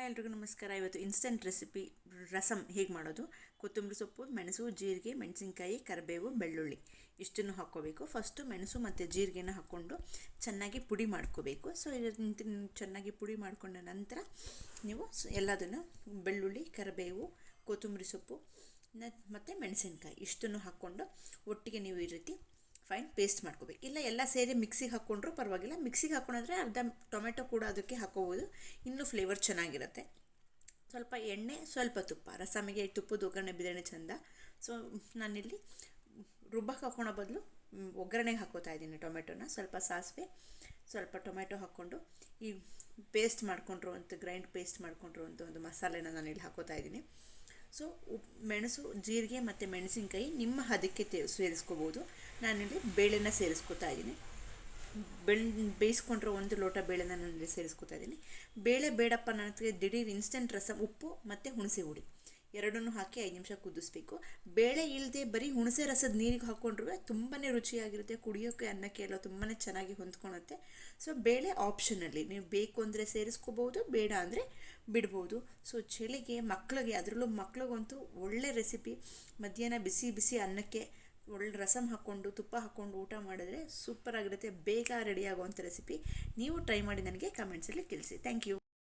ಎಲ್ರಿಗೂ ನಮಸ್ಕಾರ. ಇವತ್ತು ಇನ್ಸ್ಟಂಟ್ ರೆಸಿಪಿ ರಸಮ್ ಹೇಗೆ ಮಾಡೋದು. ಕೊತ್ತಂಬರಿ ಸೊಪ್ಪು, ಮೆಣಸು, ಜೀರಿಗೆ, ಮೆಣಸಿನ್ಕಾಯಿ, ಕರಿಬೇವು, ಬೆಳ್ಳುಳ್ಳಿ ಇಷ್ಟನ್ನು ಹಾಕ್ಕೋಬೇಕು. ಫಸ್ಟು ಮೆಣಸು ಮತ್ತು ಜೀರಿಗೆನ ಹಾಕ್ಕೊಂಡು ಚೆನ್ನಾಗಿ ಪುಡಿ ಮಾಡ್ಕೋಬೇಕು. ಸೊ ಇದನ್ನು ಚೆನ್ನಾಗಿ ಪುಡಿ ಮಾಡಿಕೊಂಡ ನಂತರ ನೀವು ಎಲ್ಲದನ್ನು ಬೆಳ್ಳುಳ್ಳಿ, ಕರಿಬೇವು, ಕೊತ್ತಂಬರಿ ಸೊಪ್ಪು ಮತ್ತು ಮೆಣಸಿನ್ಕಾಯಿ ಇಷ್ಟನ್ನು ಹಾಕ್ಕೊಂಡು ಒಟ್ಟಿಗೆ ನೀವು ಈ ರೀತಿ ಫೈನ್ ಪೇಸ್ಟ್ ಮಾಡ್ಕೋಬೇಕು. ಇಲ್ಲ ಎಲ್ಲ ಸೇರಿ ಮಿಕ್ಸಿಗೆ ಹಾಕ್ಕೊಂಡ್ರೂ ಪರವಾಗಿಲ್ಲ. ಮಿಕ್ಸಿಗೆ ಹಾಕ್ಕೊಂಡ್ರೆ ಅರ್ಧ ಟೊಮೆಟೊ ಕೂಡ ಅದಕ್ಕೆ ಹಾಕ್ಕೋಬೋದು, ಇನ್ನೂ ಫ್ಲೇವರ್ ಚೆನ್ನಾಗಿರುತ್ತೆ. ಸ್ವಲ್ಪ ಎಣ್ಣೆ, ಸ್ವಲ್ಪ ತುಪ್ಪ. ರಸಮಿಗೆ ತುಪ್ಪದ ಒಗ್ಗರಣೆ ಬಿರಿಯಾನಿ ಚೆಂದ. ಸೊ ನಾನಿಲ್ಲಿ ರುಬ್ಬಕ್ಕೆ ಹಾಕ್ಕೊಳೋ ಬದಲು ಒಗ್ಗರಣೆಗೆ ಹಾಕೋತಾ ಇದ್ದೀನಿ ಟೊಮೆಟೊನ. ಸ್ವಲ್ಪ ಸಾಸಿವೆ, ಸ್ವಲ್ಪ ಟೊಮೆಟೊ ಹಾಕ್ಕೊಂಡು ಈ ಪೇಸ್ಟ್ ಮಾಡ್ಕೊಂಡಿರುವಂಥ ಗ್ರೈಂಡ್ ಪೇಸ್ಟ್ ಮಾಡ್ಕೊಂಡಿರುವಂಥ ಒಂದು ಮಸಾಲೆನ ನಾನಿಲ್ಲಿ ಹಾಕೋತಾ ಇದ್ದೀನಿ. ಸೊ ಮೆಣಸು, ಜೀರಿಗೆ ಮತ್ತು ಮೆಣಸಿನ್ಕಾಯಿ ನಿಮ್ಮ ಹದಕ್ಕೆ ಸೇರಿಸ್ಕೋಬೋದು. ನಾನಿಲ್ಲಿ ಬೇಳೆನ ಸೇರಿಸ್ಕೊತಾ ಇದ್ದೀನಿ. ಬೇಯಿಸ್ಕೊಂಡ್ರೆ 1 ಲೋಟ ಬೇಳೆನ ನಾನಿಲ್ಲಿ ಸೇರಿಸ್ಕೊತಾ ಇದ್ದೀನಿ. ಬೇಳೆ ಬೇಡಪ್ಪ ನನಗೆ ದಿಢೀರ್ ಇನ್ಸ್ಟೆಂಟ್ ರಸಮ್, ಉಪ್ಪು ಮತ್ತು ಹುಣಸೆ ಹುಡಿ ಎರಡನ್ನೂ ಹಾಕಿ 5 ನಿಮಿಷ ಕುದಿಸ್ಬೇಕು. ಬೇಳೆ ಇಲ್ಲದೆ ಬರೀ ಹುಣಸೆ ರಸದ ನೀರಿಗೆ ಹಾಕ್ಕೊಂಡ್ರೆ ತುಂಬಾ ರುಚಿಯಾಗಿರುತ್ತೆ. ಕುಡಿಯೋಕ್ಕೆ, ಅನ್ನಕ್ಕೆ ಎಲ್ಲ ತುಂಬಾ ಚೆನ್ನಾಗಿ ಹೊಂದ್ಕೊಳುತ್ತೆ. ಸೊ ಬೇಳೆ ಆಪ್ಷನಲ್ಲಿ, ನೀವು ಬೇಕು ಅಂದರೆ ಸೇರಿಸ್ಕೋಬೋದು, ಬೇಡ ಅಂದರೆ ಬಿಡ್ಬೋದು. ಸೊ ಚಳಿಗೆ ಮಕ್ಕಳಿಗೆ, ಅದರಲ್ಲೂ ಮಕ್ಳಿಗಂತೂ ಒಳ್ಳೆ ರೆಸಿಪಿ. ಮಧ್ಯಾಹ್ನ ಬಿಸಿ ಬಿಸಿ ಅನ್ನಕ್ಕೆ ಒಳ್ಳೆ ರಸಮ್ ಹಾಕ್ಕೊಂಡು ತುಪ್ಪ ಹಾಕ್ಕೊಂಡು ಊಟ ಮಾಡಿದ್ರೆ ಸೂಪರಾಗಿರುತ್ತೆ. ಬೇಗ ರೆಡಿ ಆಗುವಂಥ ರೆಸಿಪಿ. ನೀವು ಟ್ರೈ ಮಾಡಿ ನನಗೆ ಕಮೆಂಟ್ಸಲ್ಲಿ ತಿಳಿಸಿ. Thank you.